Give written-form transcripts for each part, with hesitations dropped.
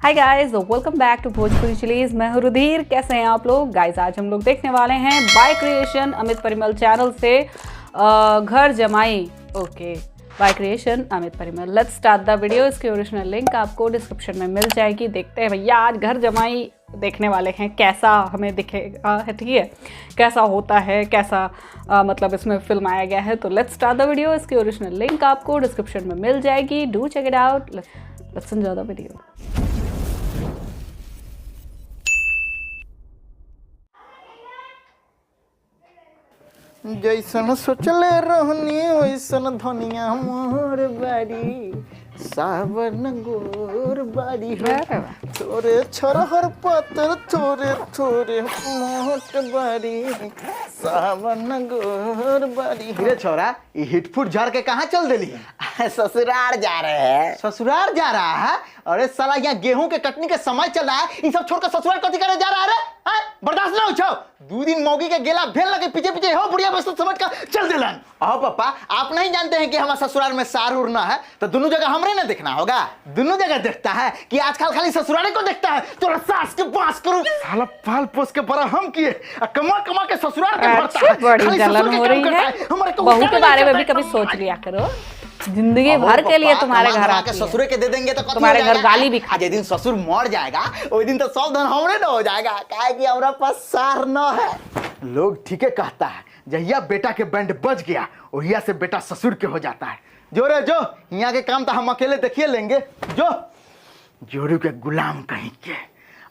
Hi guys, welcome back to Bhojpuri Chillies. मैं हूं रुधिर। कैसे हैं आप लोग गाइस? आज हम लोग देखने वाले हैं by creation Amit Parimal channel से घर जमाई। Okay, by creation Amit Parimal. Let's start the video. इसकी ओरिजिनल लिंक आपको डिस्क्रिप्शन में मिल जाएगी। देखते हैं भैया, आज घर जमाई देखने वाले हैं, कैसा हमें दिखेगा है, ठीक है, कैसा होता है, कैसा मतलब इसमें फिल्म आया गया है। तो लेट्स स्टार्ट द वीडियो। इसकी ओरिजिनल लिंक आपको डिस्क्रिप्शन में मिल जाएगी। Do check it out. Let's enjoy the video. जैसन सोचले रहनी वैसन धनिया मोर बाड़ी, सावन गोर बाड़ी है थोरे छोरहर पत्थर थोरे थोरे मोट बाड़ी, सावन गोर बाड़ी। रे छोरा, ये हिटफुट झाड़ के कहाँ चल दिली? ससुराल जा रहे हैं। ससुराल जा रहा है? अरे साला, यहाँ गेहूं के कटनी के समय चल रहा है, इन सब छोड़कर ससुराल कथी करे जा रहा है रे? बर्दाश्त ना हो छो। 2 दिन मौगी के गेला भेल लगे पीछे पीछे हो बुढ़िया बस समझ कर चल दिलन। आओ पापा, आप नहीं जानते हैं कि हमारे ससुराल में सार उड़ना है तो दोनों जगह हमरे ना देखना होगा। दोनों जगह देखता है कि आजकल खाली ससुराल को देखता है। तोरा सास के पास करूं साला, पाल पोस के बड़ा हम किए, कमा कमा के ससुराल के भरता है। बड़ी जलन हो रही है। बहू के बारे में भी कभी सोच लिया करो। जिंदगी भर के लिए तुम्हारे घर आके ससुरे के दे देंगे तो तुम्हारे घर गाली भी खा। जिस दिन ससुर मर जाएगा उस दिन तो सब धन हमरे न हो जाएगा, काहे कि हमरा पास सार न है। लोग ठीके कहता है, जहिया बेटा के बैंड बज गया वहिया से बेटा ससुर के हो जाता है। जो रे जो, यहाँ के काम तो हम अकेले देखिए लेंगे। जो जोरू के गुलाम कहीं के।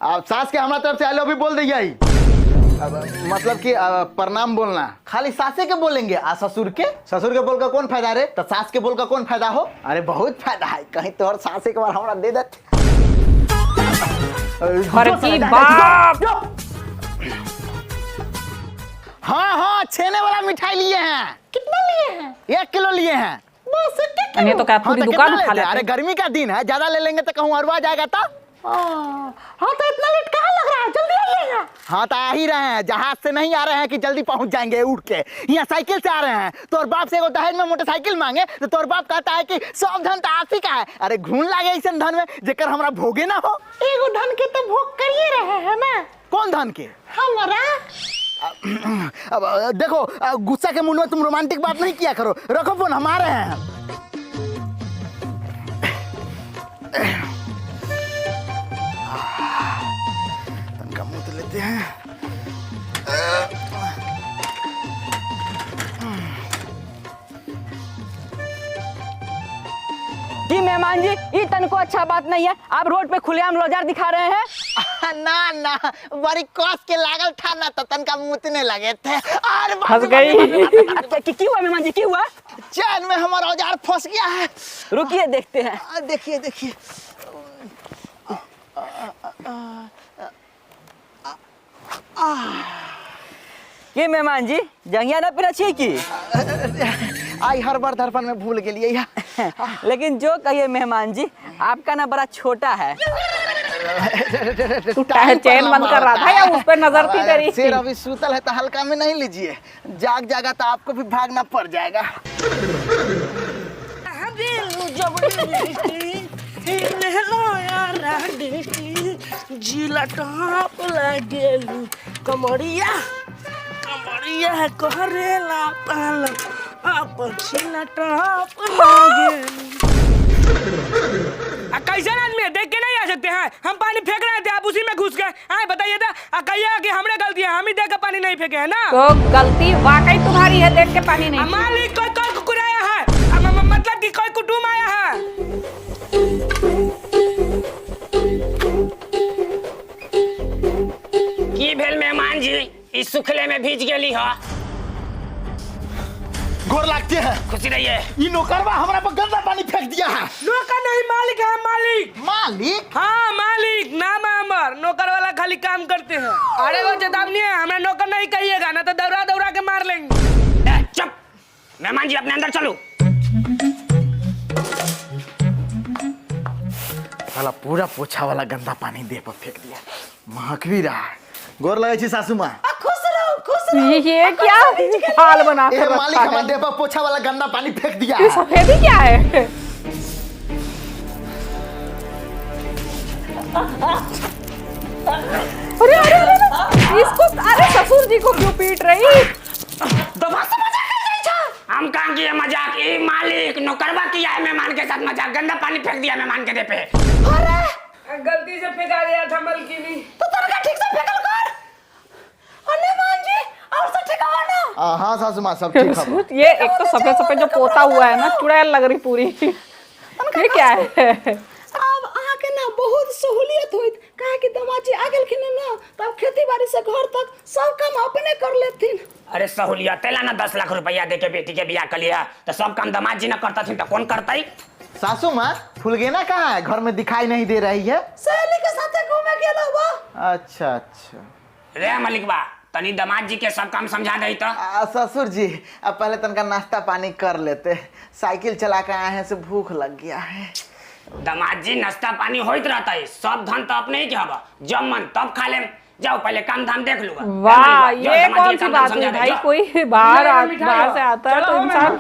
आप सास के हमारा तरफ से आई लव यू बोल दिया। मतलब कि प्रणाम बोलना खाली सासे के बोलेंगे। ससुर के बोल का कौन फायदा रे? तो सास के बोल का कौन फायदा हो? अरे बहुत फायदा है। कहीं तो और सासे के बार हमरा दे देते। हाँ, छेने वाला मिठाई लिए हैं। कितना लिए हैं? 1 किलो लिए हैं। बस तो क्या पूरी दुकान खा लेते? अरे गर्मी का दिन है, ज्यादा ले लेंगे तो कहूँ अरवा जाएगा तो। हाँ तो इतना लेट कहाँ लग रहा है? जल्दी आइएगा। हाँ तो आ ही रहे हैं, जहाज से नहीं आ रहे हैं कि जल्दी पहुंच जाएंगे उठ के। यहाँ साइकिल से आ रहे हैं। तोर बाप से दहेज में मोटरसाइकिल मांगे तो तोर बाप कहता है कि सब धन तो आप ही का है। अरे घून लागे ऐसे धन में जेकर हमरा भोगे ना हो। एगो धन के तो भोग करिए रहे हैं ना। कौन धन के? हमारा। अब देखो, गुस्सा के मुंह में तुम रोमांटिक बात नहीं किया करो। रखो फोन, हम आ रहे हैं। तनका मुंह तो लेते हैं। जी मेहमान जी, ये तनको अच्छा बात नहीं है। आप रोड पे खुलेआम लौजार दिखा रहे हैं। ना बड़ी कस के लागल था ना, तो तनका मुतने लगे थे। फंस गई। क्यों हुआ मेहमान जी, क्यों हुआ? चैन में हमारा औजार फंस गया है। रुकिए देखते हैं। देखिए ये मेहमान जी, जंगिया ना पीना चाहिए की? आई हर बार दर्पण में भूल गई। लेकिन जो कहिए मेहमान जी, आपका ना बड़ा छोटा है। चैन बंद कर रहा था या उस पर नजर थी तेरी? शेर अभी सूतल है तो हल्का में नहीं लीजिए, जाग जागा तो आपको भी भागना पड़ जाएगा। कमरिया करेला पाल कैसा आदमी है, देख के नहीं आ सकते हैं? हम पानी फेंक रहे थे, आप उसी में घुस गए। आए बताइए था, कहिए कि हमने गलती है, हम ही देख के पानी नहीं फेंके है ना। तो गलती वाकई तुम्हारी है, देख के पानी नहीं। मालिक कोई कुकुराया है, मतलब कि कोई कुटुम आया है। की भेल मेहमान जी, इस सुखले में भीज गेली हो। गोर लगते हैं। खुशी रहिए। ये नौकरवा हमारा पर गंदा पानी फेंक दिया है। नौकर नहीं, मालिक है। मालिक? हाँ मालिक, नाम है अमर। नौकर वाला खाली काम करते हैं। अरे वो चेतावनी है, हमें नौकर नहीं कहिएगा ना तो दौड़ा के मार लेंगे। चुप, मेहमान जी अपने अंदर चलो। साला पूरा पोछा वाला गंदा पानी देह पर फेंक दिया, महक भी रहा है। गोर लगे छी सासू माँ। खुश रहो। ये क्या हाल बना के रखा मालिक है? हमारे देह पर पोछा वाला गंदा पानी फेंक दिया ये सफेदी क्या है? अरे अरे अरे इसको, अरे ससुर जी को क्यों पीट रही? हम कहाँ किए मजाक? ई मालिक नौकरवा किया है मेहमान के साथ मजाक, गंदा पानी फेंक दिया मेहमान के दे पे। अरे गलती से फेंका दिया था मलकिनी। तो तनका ठीक से फेंकल कर। अरे मान जी और सब ठीक है ना? हाँ सासू माँ सब ठीक है। ये एक तो सफेद सफेद जो पोता हुआ है ना, चुड़ैल लग रही पूरी। ये क्या है? अब आके ना बहुत सहूलियत होइत, काहे कि दमाजी आ गेलखिन ना, तब खेती बाड़ी से घर तक सब काम अपने कर लेथिन। अरे सहूलियत ला ना 10 लाख रुपया दे के बेटी के बियाह कर लिया, तो सब काम दामाद जी न करता थी तो कौन करता ही? सासू माँ फुलगेना कहाँ है? घर में दिखाई नहीं दे रही है। सहेली के साथ घूमे गेलो बा। अच्छा अच्छा। रे मलिक बा, तनी दामाद जी के सब काम समझा दे तो। ससुर जी अब पहले तनका नाश्ता पानी कर लेते, साइकिल चला के आए हैं से भूख लग गया है। दामाद जी नाश्ता पानी होइत रहता है, सब धन तो अपने ही के हवा, जब मन तब खा ले। जाओ पहले काम धाम देख लूंगा। वाह, ये कौन सी बात हुई भाई? कोई बाहर से आता है तो इंसान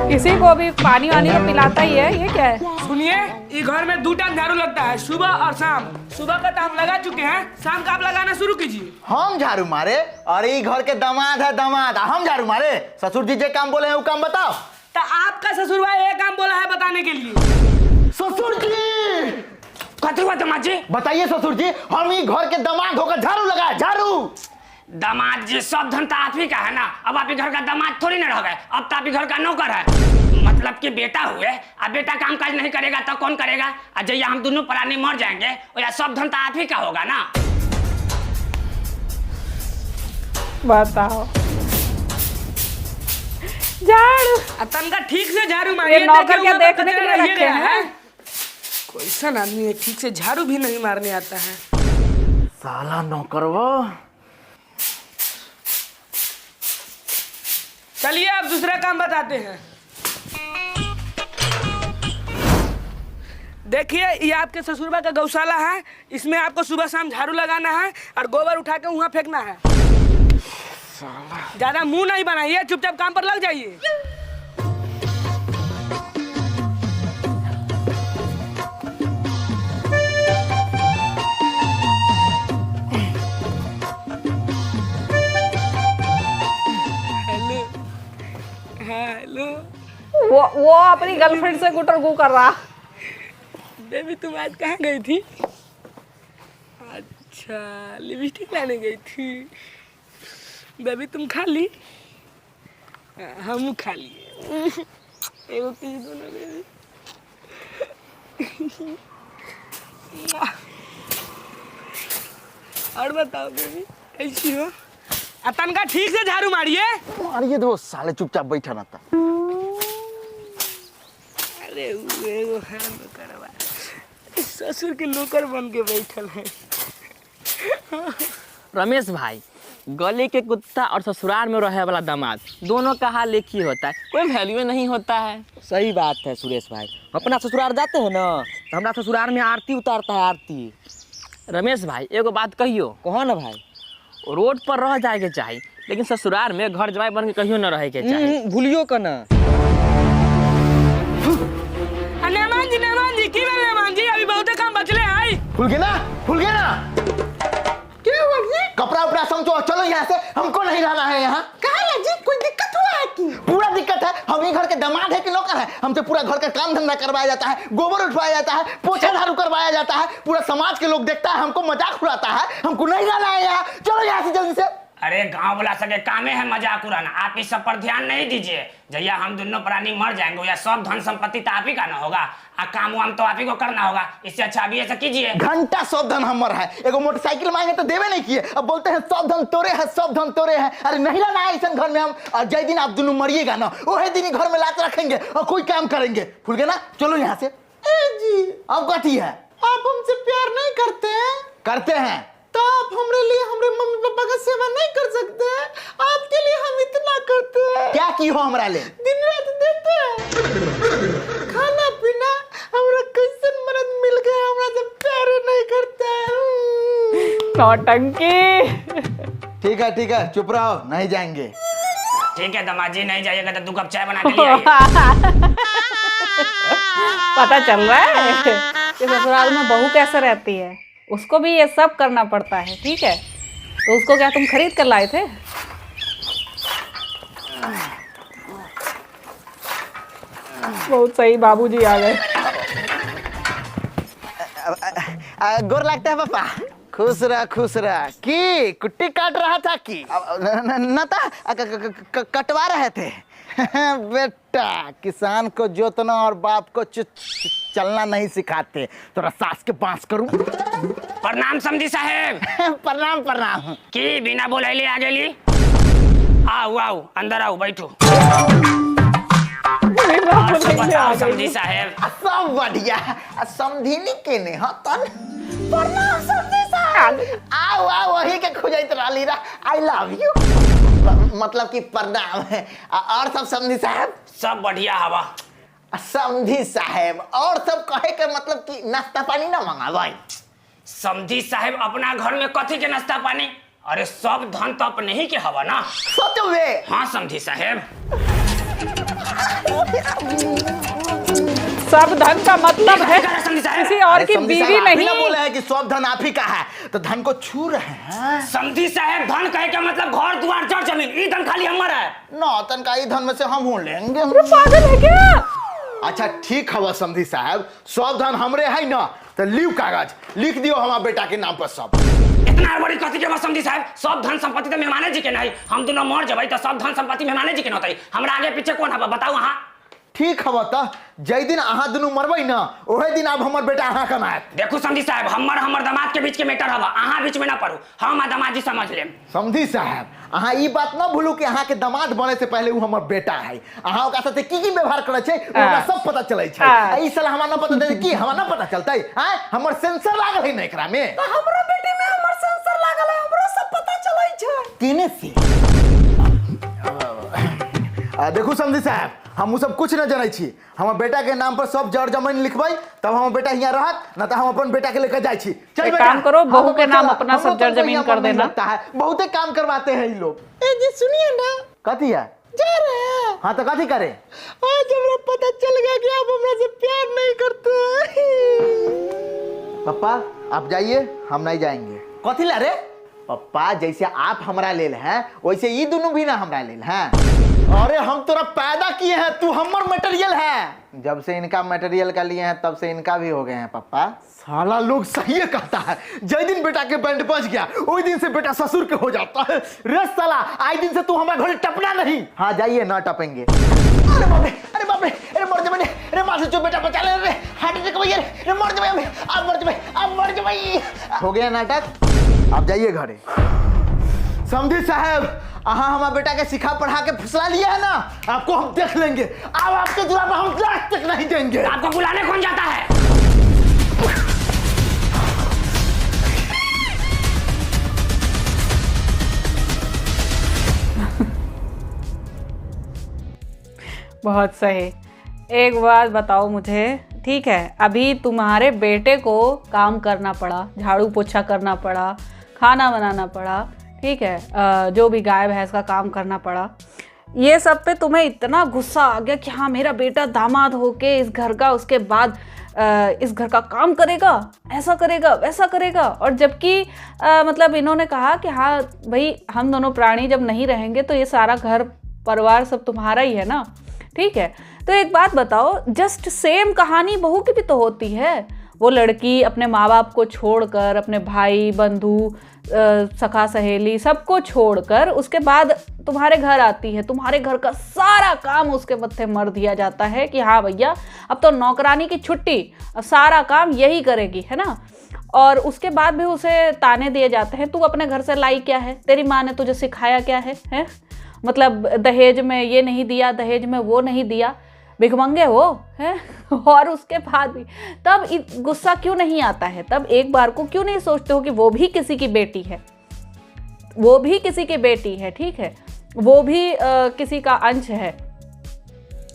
किसी को भी पानी वानी तो पिलाता ही है। ये क्या है? सुनिए, ये घर में 2 टाइम झाड़ू लगता है, सुबह और शाम। सुबह का तो हम लगा चुके हैं, शाम का आप लगाना शुरू कीजिए। हम झाड़ू मारे? अरे घर के दामाद है दामाद, हम झाड़ू मारे? ससुर जी जो काम बोले हैं वो काम बताओ। तो आपका ससुर भाई एक काम बोला है बताने के लिए। ससुर जी कथी हुआ दामाद जी? बताइए ससुर जी, हम ही घर के दामाद होकर झाड़ू लगाए, झाड़ू। दामाद जी सब धन तो आप ही का है ना, अब आप ही घर का दामाद थोड़ी ना रह गए, अब तो आप ही घर का नौकर है। मतलब कि बेटा हुए, अब बेटा काम काज नहीं करेगा तो कौन करेगा? और जब हम दोनों प्राणी मर जाएंगे और सब धन तो आप ही का होगा ना। बताओ। झाड़ू तनका ठीक से झाड़ू ये नौकर क्या देखने के लिए रखे हैं? कोई सा आदमी है ठीक से झाड़ू भी नहीं मारने आता है। साला नौकर वो। चलिए अब दूसरा काम बताते हैं। देखिए ये आपके ससुरबा का गौशाला है, इसमें आपको सुबह शाम झाड़ू लगाना है और गोबर उठा के वहाँ फेंकना है। ज्यादा मुंह नहीं बनाइए, चुपचाप काम पर लग जाइए। हेलो, वो अपनी गर्लफ्रेंड से गुटर गु कर रहा। बेबी तुम आज कहाँ गई थी? अच्छा लिपस्टिक लाने गई थी। बेबी तुम खा ली? हम खा लिए। एगो पीस दो ना बेबी। और बताओ बेबी कैसी हो? तनका ठीक से झाड़ू मारिए। मारिए तो साले चुपचाप बैठा रहता। अरे एगो है नौकरवा, ससुर के नौकर बन के बैठल है। रमेश भाई, गली के कुत्ता और ससुराल में रहे वाला दामाद दोनों का हाल एक ही होता है, कोई वैल्यू नहीं होता है। सही बात है सुरेश भाई, अपना ससुराल जाते हैं ना तो हमारा ससुराल में आरती उतारता है आरती। रमेश भाई एगो बात कहियो, कहो ना भाई। रोड पर रह जाए के चाहिए लेकिन ससुराल में घर जमाई बन के कहियो न रहे के चाहिए। भूलियो का ना। नेमान जी की बात नेमान जी, अभी बहुत काम बचले है। फुलगेना क्या हुआ जी? कपड़ा उपड़ा समझो, चलो यहाँ से, हमको नहीं रहना है यहाँ। काहे जी कोई दिक्कत हुआ है कि? पूरा दिक्कत है, हम ही घर के दामाद है कि नौकर है? हमसे पूरा घर का काम धंधा करवाया जाता है, गोबर उठवाया जाता है, पोछा झाड़ू करवाया जाता है, पूरा समाज के लोग देखता है, हमको मजाक उड़ाता है, हमको नहीं रहना है यहाँ। चलो यहाँ से जल्दी से। अरे गांव वाला सके कामे है मजाक उड़ाना, आप इस सब पर ध्यान नहीं दीजिए। जैया हम दोनों प्राणी मर जाएंगे या सब धन संपत्ति तो आप ही का ना होगा, आ काम वाम तो आप ही को करना होगा। इससे अच्छा अभी ऐसा कीजिए। घंटा सब धन हमर है, एगो मोटरसाइकिल मांगे तो देवे नहीं किए, अब बोलते हैं सब धन तोरे है, सब धन तोरे है। अरे नहीं रहना है ऐसा घर में हम, और जय दिन आप दोनों मरिएगा ना वही दिन ही घर में लात रखेंगे और कोई काम करेंगे। फुलगेना चलो यहाँ से। जी अब कथी है? आप हमसे प्यार नहीं करते हैं? करते हैं तो आप हमरे लिए हमरे मम्मी पापा का सेवा नहीं कर सकते हैं? आपके लिए हम इतना करते हैं। क्या की हो हमरा ले? दिन रात देते हैं खाना पीना, हमरा कैसन मर्द मिल गया हमरा से प्यार नहीं करता है। नौटंकी। ठीक है चुप रहो, नहीं जाएंगे। ठीक है दामाद जी, नहीं जाइएगा तो 2 कप चाय बना के ले आइए। पता चल रहा है कि ससुराल में बहू कैसे रहती है, उसको भी ये सब करना पड़ता है, ठीक है। तो उसको क्या तुम खरीद कर लाए थे? बहुत सही, बाबूजी आ गए। गोर लगता है पापा। खुश रह की कुट्टी काट रहा था कि न था कटवा रहे थे। बेटा किसान को जोतना और बाप को चलना नहीं सिखाते। तो सास के पास करूं। प्रणाम समधी साहेब। प्रणाम की बिना बोलैले आ गेली। आओ अंदर आओ, बैठो। और सब बताओ समधी साहेब। सब बढ़िया। समझिनी के ने हतन। प्रणाम समधी साहब। आओ वही के खोजैत रहली रा। I love you. मतलब कि प्रणाम है। और सब समधी साहब? सब बढ़िया हवा। समधी साहब और सब कहे के मतलब कि नाश्ता पानी ना मंगावाई। समधी साहेब अपना घर में कथी के नाश्ता पानी? अरे सब धन तो अपने ही के हवा ना। सच में? हाँ समधी साहेब। सब धन का मतलब है किसी और की बीवी नहीं। बोला है कि सब धन आप ही का है, तो धन को छू रहे हैं। समधी साहेब धन कहे का मतलब घर द्वार जड़ जमीन, ये धन खाली हमारा है। नौतन का ही धन में से हम हो लेंगे। पागल है क्या? अच्छा ठीक है समधी साहब, सब धन हमरे है ना, तो लीव कागज लिख दियो हमारे बेटा के नाम पर सब। इतना बड़ी कथी के समधी साहब? सब धन संपत्ति तो मेहमाने जी के नहीं, हम दोनों मर जब तो सब धन संपत्ति मेहमाने जी के नहीं। हमरा आगे पीछे कौन है बताओ। हाँ ठीक है तो जय दिन अहाँ दुनू मरबै ना, ओहे दिन अब हमर बेटा अहाँ कमाएत। देखो समधी साहब, हमर दामाद के बीच के मैटर हवा, अहाँ बीच में ना पड़ो। हम दामाद जी समझ लेम। समधी साहब अहाँ ई बात ना भूलू कि अहाँ के दामाद बने से पहले वो हमर बेटा है। अहाँ ओकरा साथे की व्यवहार करे छै हमरा सब पता चलै छै। ई साला हमरा ना पता दे की हमरा ना पता चलतै। हां हमर सेंसर लागल है ना एकरा में। तो हमरा बेटी में हमर सेंसर लागल है, हमरो सब पता चलै छै। केने से? देखो समधी साहब हम सब कुछ न जानै छी। हमर बेटा के नाम पर सब जड़ जमीन लिखबै तब हमर बेटा यहाँ रहत, न तो हम अपन बेटा के लेकर जाय छी। चल एक काम करो, बहू के नाम अपना सब जड़ जमीन कर देना। बहुते काम करवाते हैं ये लोग। ए जी सुनिए ना, कथी है? जा रहे हैं। हाँ तो कथी करे? आज हमरा पता चल गया कि आप हमरा से प्यार नहीं करते। पापा आप जाइए, हम नहीं जाएंगे। कथी ला रे? पापा जैसे आप हमरा लेल हैं वैसे ये दोनों भी ना हमरा लेल हैं। अरे हम तोरा पैदा किए हैं, तू हमर मटेरियल है। जब से इनका मटेरियल का लिए हैं तब से इनका भी हो गए हैं पापा। साला लोग सही कहता है, जय दिन बेटा के बैंड बज गया वही दिन से बेटा ससुर के हो जाता है। रे साला आज दिन से तू हमारे घर टपना नहीं। हाँ जाइए ना टपेंगे। अरे बाप रे, अरे बाप रे, अरे मर जा अरे माँ से जो बेटा बचा ले रे, हार्ट अटैक भैया रे, मर जा अब मर जा अब मर जा। हो गया नाटक, आप जाइए घरे। समझी साहब अहाँ हमारे बेटा के सिखा पढ़ा के फुसला लिया है ना, आपको हम देख लेंगे। अब आपके दुआ पर हम लाख तक नहीं देंगे। आपको बुलाने कौन जाता है? बहुत सही। एक बात बताओ मुझे, ठीक है अभी तुम्हारे बेटे को काम करना पड़ा, झाड़ू पोछा करना पड़ा, खाना बनाना पड़ा, ठीक है जो भी गाय भैंस का काम करना पड़ा, ये सब पे तुम्हें इतना गुस्सा आ गया कि हाँ मेरा बेटा दामाद होके इस घर का, उसके बाद इस घर का काम करेगा, ऐसा करेगा वैसा करेगा। और जबकि मतलब इन्होंने कहा कि हाँ भाई हम दोनों प्राणी जब नहीं रहेंगे तो ये सारा घर परिवार सब तुम्हारा ही है ना, ठीक है। तो एक बात बताओ, जस्ट सेम कहानी बहू की भी तो होती है। वो लड़की अपने माँ बाप को छोड़कर, अपने भाई बंधु सखा सहेली सबको छोड़कर उसके बाद तुम्हारे घर आती है, तुम्हारे घर का सारा काम उसके मत्थे मर दिया जाता है कि हाँ भैया अब तो नौकरानी की छुट्टी, अब सारा काम यही करेगी, है ना। और उसके बाद भी उसे ताने दिए जाते हैं, तू अपने घर से लाई क्या है, तेरी माँ ने तुझे सिखाया क्या है? मतलब दहेज में ये नहीं दिया, दहेज में वो नहीं दिया, भिखमंगे हो है। और उसके बाद भी तब गुस्सा क्यों नहीं आता है? तब एक बार को क्यों नहीं सोचते हो कि वो भी किसी की बेटी है, वो भी किसी की बेटी है, ठीक है, वो भी किसी का अंश है।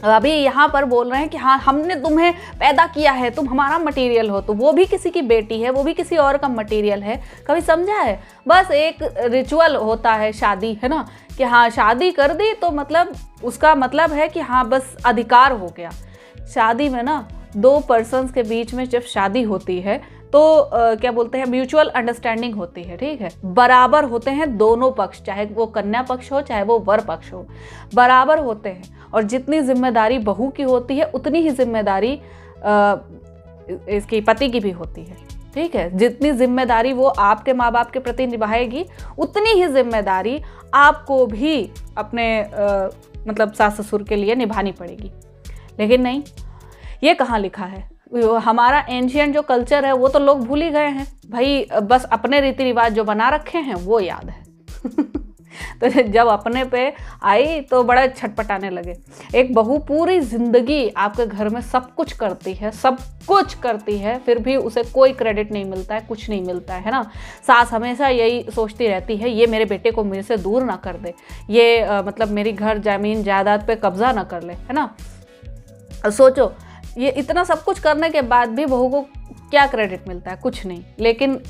अभी यहाँ पर बोल रहे हैं कि हाँ हमने तुम्हें पैदा किया है, तुम हमारा मटेरियल हो, तो वो भी किसी की बेटी है, वो भी किसी और का मटेरियल है। कभी समझा है? बस एक रिचुअल होता है शादी, है ना, कि हाँ शादी कर दी तो मतलब उसका मतलब है कि हाँ बस अधिकार हो गया। शादी में ना दो पर्सन्स के बीच में जब शादी होती है तो क्या बोलते हैं, म्यूचुअल अंडरस्टैंडिंग होती है, ठीक है। बराबर होते हैं दोनों पक्ष, चाहे वो कन्या पक्ष हो चाहे वो वर पक्ष हो, बराबर होते हैं। और जितनी जिम्मेदारी बहू की होती है उतनी ही जिम्मेदारी इसकी पति की भी होती है, ठीक है। जितनी जिम्मेदारी वो आपके माँ बाप के प्रति निभाएगी उतनी ही जिम्मेदारी आपको भी अपने मतलब सास ससुर के लिए निभानी पड़ेगी। लेकिन नहीं, ये कहाँ लिखा है? हमारा एंशियंट जो कल्चर है वो तो लोग भूल ही गए हैं भाई, बस अपने रीति रिवाज जो बना रखे हैं वो याद है। तो जब अपने पे आई तो बड़ा छटपटाने लगे। एक बहू पूरी जिंदगी आपके घर में सब कुछ करती है, सब कुछ करती है, फिर भी उसे कोई क्रेडिट नहीं मिलता है, कुछ नहीं मिलता है ना। सास हमेशा यही सोचती रहती है, ये मेरे बेटे को मेरे से दूर ना कर दे, ये मतलब मेरी घर जमीन जायदाद पे कब्जा ना कर ले, है ना। सोचो, ये इतना सब कुछ करने के बाद भी बहू को क्या क्रेडिट मिलता है? कुछ नहीं। लेकिन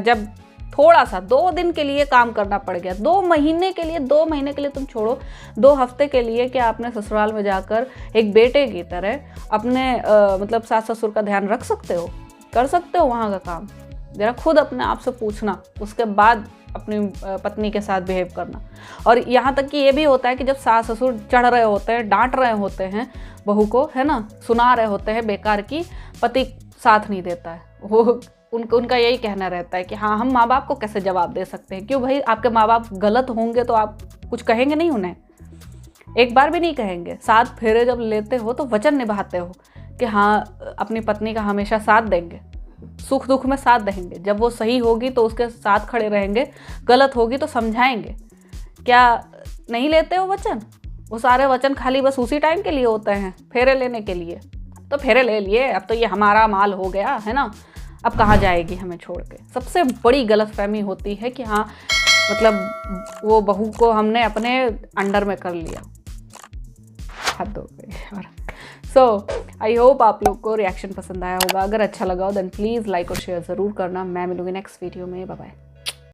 जब थोड़ा सा 2 दिन के लिए काम करना पड़ गया, 2 महीने के लिए, 2 महीने के लिए तुम छोड़ो, 2 हफ्ते के लिए क्या अपने ससुराल में जाकर एक बेटे की तरह अपने मतलब सास ससुर का ध्यान रख सकते हो? कर सकते हो वहाँ का काम? जरा खुद अपने आप से पूछना, उसके बाद अपनी पत्नी के साथ बिहेव करना। और यहाँ तक कि ये भी होता है कि जब सास ससुर चढ़ रहे होते हैं, डांट रहे होते हैं बहू को, है ना, सुना रहे होते हैं बेकार की, पति साथ नहीं देता है। वो उनका यही कहना रहता है कि हाँ, हम माँ बाप को कैसे जवाब दे सकते हैं? क्यों भाई, आपके माँ बाप गलत होंगे तो आप कुछ कहेंगे नहीं उन्हें? एक बार भी नहीं कहेंगे। 7 फेरे जब लेते हो तो वचन निभाते हो कि हाँ अपनी पत्नी का हमेशा साथ देंगे, सुख दुख में साथ देंगे, जब वो सही होगी तो उसके साथ खड़े रहेंगे, गलत होगी तो समझाएंगे। क्या नहीं लेते हो वचन? वो सारे वचन खाली बस उसी टाइम के लिए होते हैं, फेरे लेने के लिए। तो फेरे ले लिए, अब तो ये हमारा माल हो गया, है ना, अब कहाँ जाएगी हमें छोड़ के। सबसे बड़ी गलतफहमी होती है कि हाँ मतलब वो बहू को हमने अपने अंडर में कर लिया। हद हो गई। और सो आई होप आप लोग को रिएक्शन पसंद आया होगा। अगर अच्छा लगा हो देन प्लीज़ लाइक और शेयर ज़रूर करना। मैं मिलूंगी नेक्स्ट वीडियो में। Bye bye.